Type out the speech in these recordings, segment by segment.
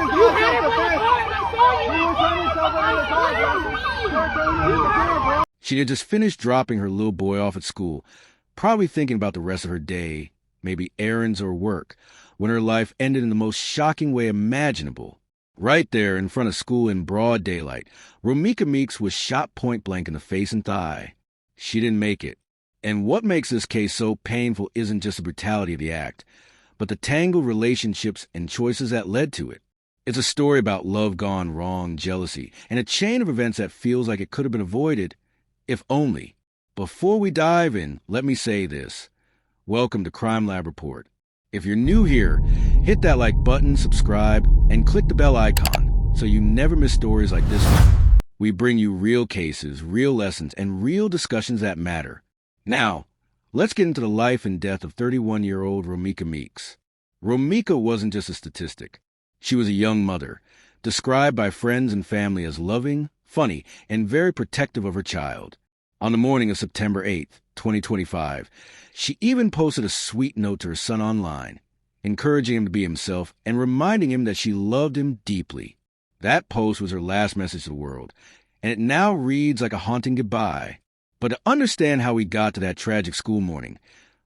You hit him with the car and I saw you. She had just finished dropping her little boy off at school, probably thinking about the rest of her day, maybe errands or work, when her life ended in the most shocking way imaginable. Right there in front of school in broad daylight, Romeca Meeks was shot point blank in the face and thigh. She didn't make it. And what makes this case so painful isn't just the brutality of the act, but the tangled relationships and choices that led to it. It's a story about love gone wrong, jealousy, and a chain of events that feels like it could have been avoided, if only. Before we dive in, let me say this. Welcome to Crime Lab Report. If you're new here, hit that like button, subscribe, and click the bell icon so you never miss stories like this one. We bring you real cases, real lessons, and real discussions that matter. Now, let's get into the life and death of 31-year-old Romeca Meeks. Romeca wasn't just a statistic. She was a young mother, described by friends and family as loving, funny, and very protective of her child. On the morning of September 8th, 2025, she even posted a sweet note to her son online, encouraging him to be himself and reminding him that she loved him deeply. That post was her last message to the world, and it now reads like a haunting goodbye. But to understand how we got to that tragic school morning,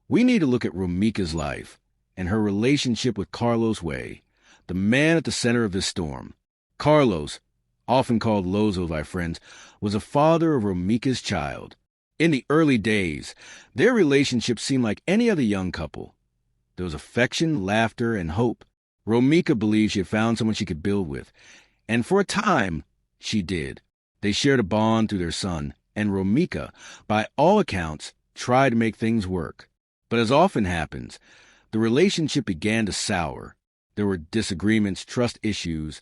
we need to look at Romeca's life and her relationship with Carlos Way, the man at the center of this storm. Carlos, often called Lozo by friends, was a father of Romeca's child. In the early days, their relationship seemed like any other young couple. There was affection, laughter, and hope. Romeca believed she had found someone she could build with, and for a time, she did. They shared a bond through their son, and Romeca, by all accounts, tried to make things work. But as often happens, the relationship began to sour. There were disagreements, trust issues,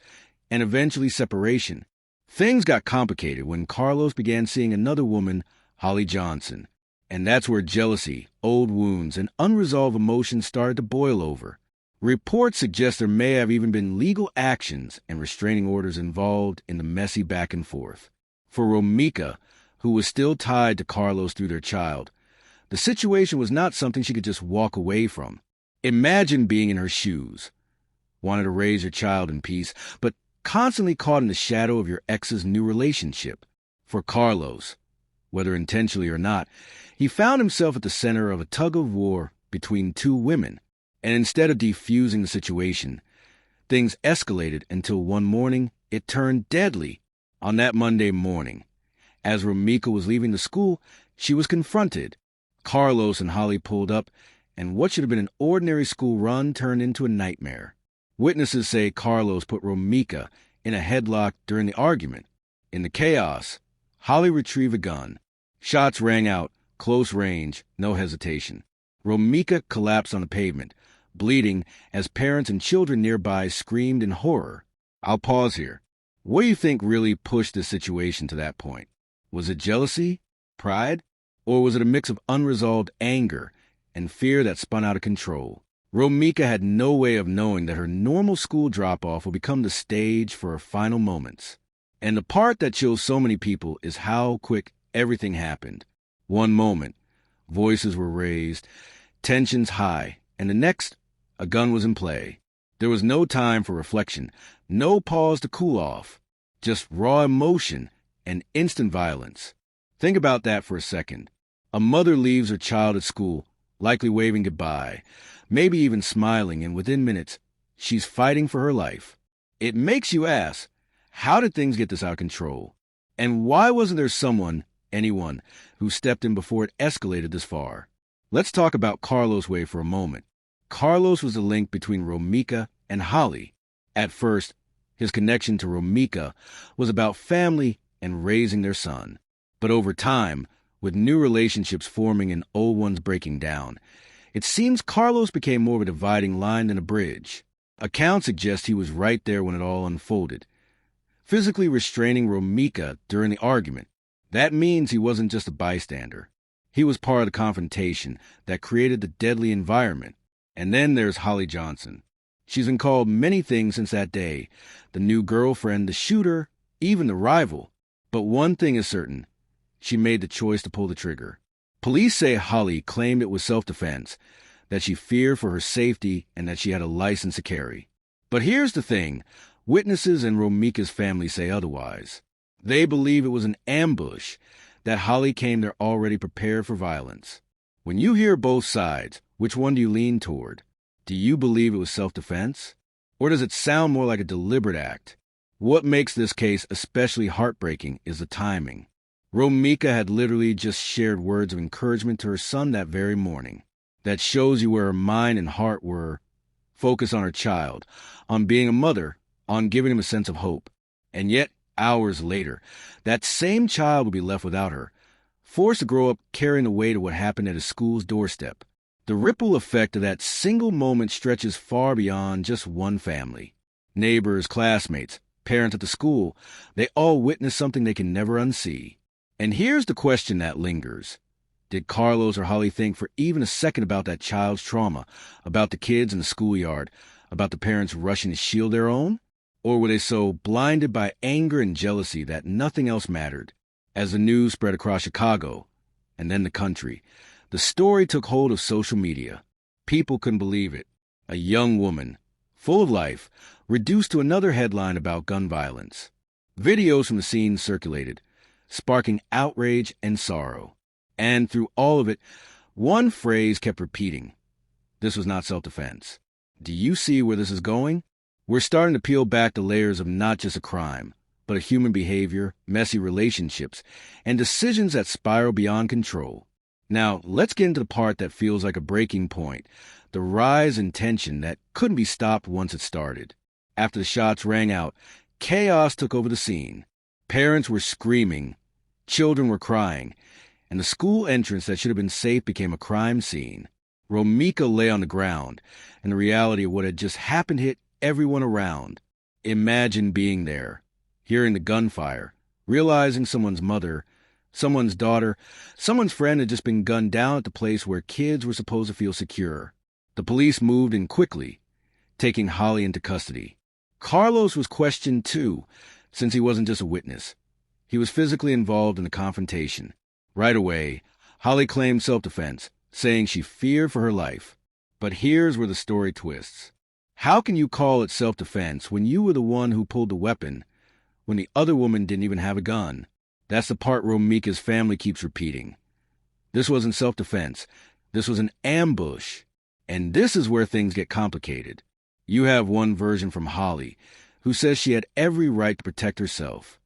and eventually separation. Things got complicated when Carlos began seeing another woman, Holly Johnson. And that's where jealousy, old wounds, and unresolved emotions started to boil over. Reports suggest there may have even been legal actions and restraining orders involved in the messy back and forth. For Romeca, who was still tied to Carlos through their child, the situation was not something she could just walk away from. Imagine being in her shoes. Wanted to raise your child in peace, but constantly caught in the shadow of your ex's new relationship. For Carlos, whether intentionally or not, he found himself at the center of a tug-of-war between two women. And instead of defusing the situation, things escalated until one morning it turned deadly. On that Monday morning, as Romeca was leaving the school, she was confronted. Carlos and Holly pulled up, and what should have been an ordinary school run turned into a nightmare. Witnesses say Carlos put Romeca in a headlock during the argument. In the chaos, Holly retrieved a gun. Shots rang out, close range, no hesitation. Romeca collapsed on the pavement, bleeding as parents and children nearby screamed in horror. I'll pause here. What do you think really pushed this situation to that point? Was it jealousy, pride, or was it a mix of unresolved anger and fear that spun out of control? Romeca had no way of knowing that her normal school drop-off would become the stage for her final moments. And the part that chills so many people is how quick everything happened. One moment, voices were raised, tensions high, and the next, a gun was in play. There was no time for reflection, no pause to cool off, just raw emotion and instant violence. Think about that for a second. A mother leaves her child at school, likely waving goodbye, maybe even smiling, and within minutes, she's fighting for her life. It makes you ask, how did things get this out of control? And why wasn't there someone, anyone, who stepped in before it escalated this far? Let's talk about Carlos Way for a moment. Carlos was the link between Romeca and Holly. At first, his connection to Romeca was about family and raising their son. But over time, with new relationships forming and old ones breaking down, it seems Carlos became more of a dividing line than a bridge. Accounts suggest he was right there when it all unfolded, physically restraining Romeca during the argument. That means he wasn't just a bystander. He was part of the confrontation that created the deadly environment. And then there's Holly Johnson. She's been called many things since that day: the new girlfriend, the shooter, even the rival. But one thing is certain: she made the choice to pull the trigger. Police say Holly claimed it was self-defense, that she feared for her safety, and that she had a license to carry. But here's the thing: Witnesses and Romeca's family say otherwise. They believe it was an ambush, that Holly came there already prepared for violence. When you hear both sides, which one do you lean toward? Do you believe it was self-defense? Or does it sound more like a deliberate act? What makes this case especially heartbreaking is the timing. Romeca had literally just shared words of encouragement to her son that very morning. That shows you where her mind and heart were focused on her child, on being a mother, on giving him a sense of hope. And yet, hours later, that same child would be left without her, forced to grow up carrying the weight of what happened at his school's doorstep. The ripple effect of that single moment stretches far beyond just one family. Neighbors, classmates, parents at the school, they all witness something they can never unsee. And here's the question that lingers. Did Carlos or Holly think for even a second about that child's trauma, about the kids in the schoolyard, about the parents rushing to shield their own? Or were they so blinded by anger and jealousy that nothing else mattered? As the news spread across Chicago, and then the country, the story took hold of social media. People couldn't believe it. A young woman, full of life, reduced to another headline about gun violence. Videos from the scene circulated, sparking outrage and sorrow. And through all of it, one phrase kept repeating. This was not self-defense. Do you see where this is going? We're starting to peel back the layers of not just a crime, but a human behavior, messy relationships, and decisions that spiral beyond control. Now, let's get into the part that feels like a breaking point, the rise in tension that couldn't be stopped once it started. After the shots rang out, chaos took over the scene. Parents were screaming, children were crying, and the school entrance that should have been safe became a crime scene. Romeca lay on the ground, and the reality of what had just happened hit everyone around. Imagine being there, hearing the gunfire, realizing someone's mother, someone's daughter, someone's friend had just been gunned down at the place where kids were supposed to feel secure. The police moved in quickly, taking Holly into custody. Carlos was questioned too, since he wasn't just a witness. He was physically involved in the confrontation. Right away, Holly claimed self-defense, saying she feared for her life. But here's where the story twists. How can you call it self-defense when you were the one who pulled the weapon, when the other woman didn't even have a gun? That's the part Romeca's family keeps repeating. This wasn't self-defense. This was an ambush. And this is where things get complicated. You have one version from Holly, who says she had every right to protect herself.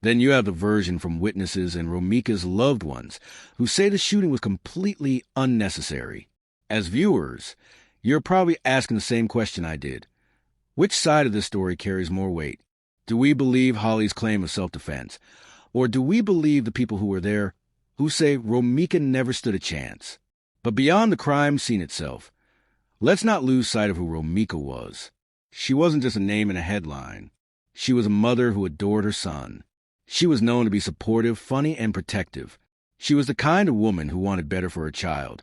Then you have the version from witnesses and Romeca's loved ones, who say the shooting was completely unnecessary. As viewers, you're probably asking the same question I did. Which side of this story carries more weight? Do we believe Holly's claim of self-defense? Or do we believe the people who were there, who say Romeca never stood a chance? But beyond the crime scene itself, let's not lose sight of who Romeca was. She wasn't just a name in a headline. She was a mother who adored her son. She was known to be supportive, funny, and protective. She was the kind of woman who wanted better for her child,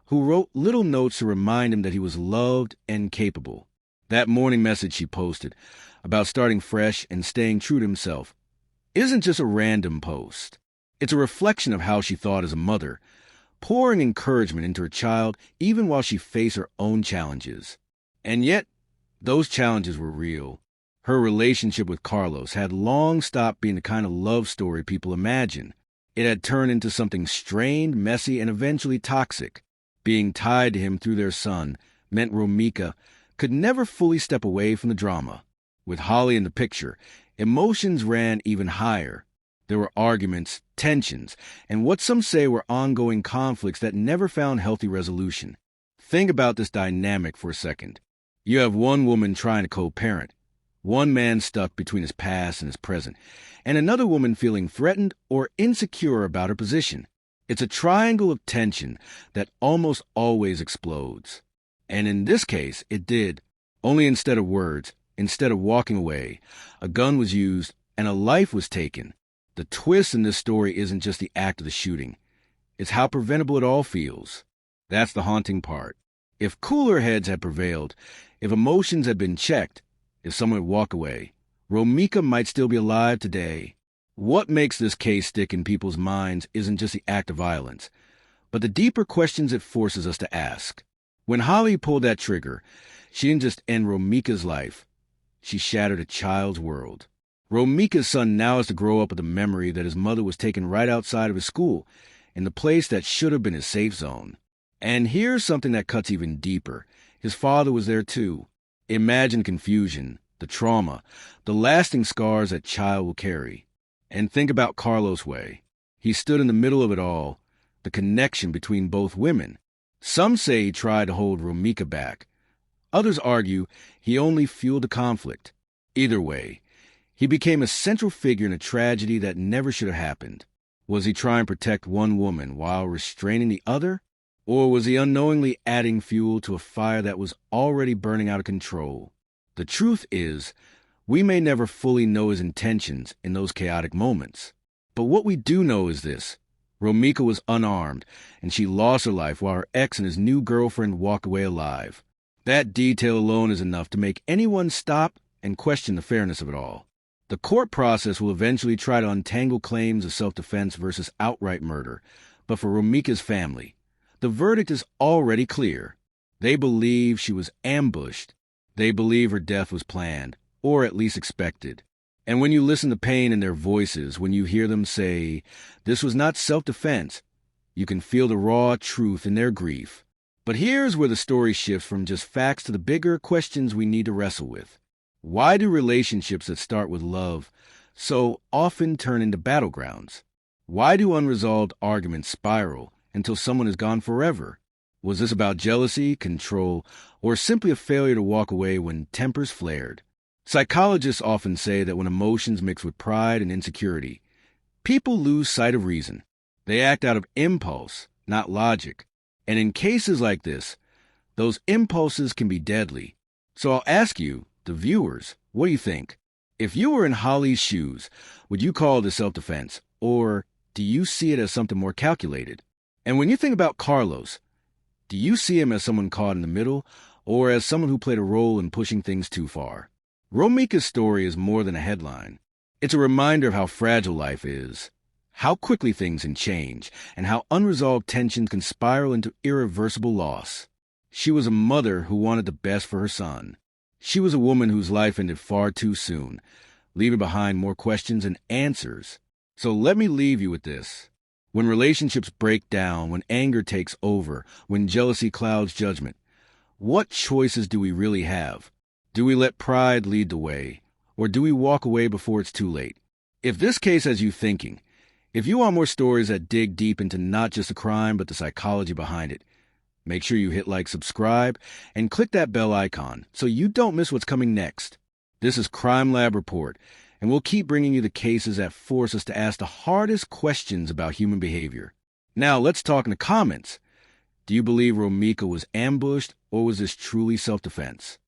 who wrote little notes to remind him that he was loved and capable. That morning message she posted about starting fresh and staying true to himself isn't just a random post. It's a reflection of how she thought as a mother, pouring encouragement into her child even while she faced her own challenges. And yet, those challenges were real. Her relationship with Carlos had long stopped being the kind of love story people imagine. It had turned into something strained, messy, and eventually toxic. Being tied to him through their son meant Romeca could never fully step away from the drama. With Holly in the picture, emotions ran even higher. There were arguments, tensions, and what some say were ongoing conflicts that never found healthy resolution. Think about this dynamic for a second. You have one woman trying to co-parent, one man stuck between his past and his present, and another woman feeling threatened or insecure about her position. It's a triangle of tension that almost always explodes. And in this case, it did. Only instead of words, instead of walking away, a gun was used and a life was taken. The twist in this story isn't just the act of the shooting. It's how preventable it all feels. That's the haunting part. If cooler heads had prevailed, if emotions had been checked, if someone would walk away, Romeca might still be alive today. What makes this case stick in people's minds isn't just the act of violence, but the deeper questions it forces us to ask. When Holly pulled that trigger, she didn't just end Romeca's life. she shattered a child's world. Romeca's son now has to grow up with the memory that his mother was taken right outside of his school, in the place that should have been his safe zone. And here's something that cuts even deeper. His father was there too. Imagine confusion, the trauma, the lasting scars that child will carry. And think about Carlos' way. He stood in the middle of it all, the connection between both women. Some say he tried to hold Romeca back. Others argue he only fueled the conflict. Either way, he became a central figure in a tragedy that never should have happened. Was he trying to protect one woman while restraining the other? Or was he unknowingly adding fuel to a fire that was already burning out of control? The truth is, we may never fully know his intentions in those chaotic moments. But what we do know is this. Romeca was unarmed, and she lost her life while her ex and his new girlfriend walked away alive. That detail alone is enough to make anyone stop and question the fairness of it all. The court process will eventually try to untangle claims of self-defense versus outright murder, but for Romeca's family, the verdict is already clear. They believe she was ambushed. They believe her death was planned, or at least expected. And when you listen to pain in their voices, when you hear them say, this was not self-defense, you can feel the raw truth in their grief. But here's where the story shifts from just facts to the bigger questions we need to wrestle with. Why do relationships that start with love so often turn into battlegrounds? Why do unresolved arguments spiral until someone is gone forever? Was this about jealousy, control, or simply a failure to walk away when tempers flared? Psychologists often say that when emotions mix with pride and insecurity, people lose sight of reason. They act out of impulse, not logic. And in cases like this, those impulses can be deadly. So I'll ask you, the viewers, what do you think? If you were in Holly's shoes, would you call this self-defense, or do you see it as something more calculated? And when you think about Carlos, do you see him as someone caught in the middle, or as someone who played a role in pushing things too far? Romeca's story is more than a headline. It's a reminder of how fragile life is, how quickly things can change, and how unresolved tensions can spiral into irreversible loss. She was a mother who wanted the best for her son. She was a woman whose life ended far too soon, leaving behind more questions than answers. So let me leave you with this. When relationships break down, when anger takes over, when jealousy clouds judgment, what choices do we really have? Do we let pride lead the way, or do we walk away before it's too late? If this case has you thinking, if you want more stories that dig deep into not just the crime but the psychology behind it, make sure you hit like, subscribe, and click that bell icon so you don't miss what's coming next. This is Crime Lab Report, and we'll keep bringing you the cases that force us to ask the hardest questions about human behavior. Now, let's talk in the comments. Do you believe Romeca was ambushed, or was this truly self-defense?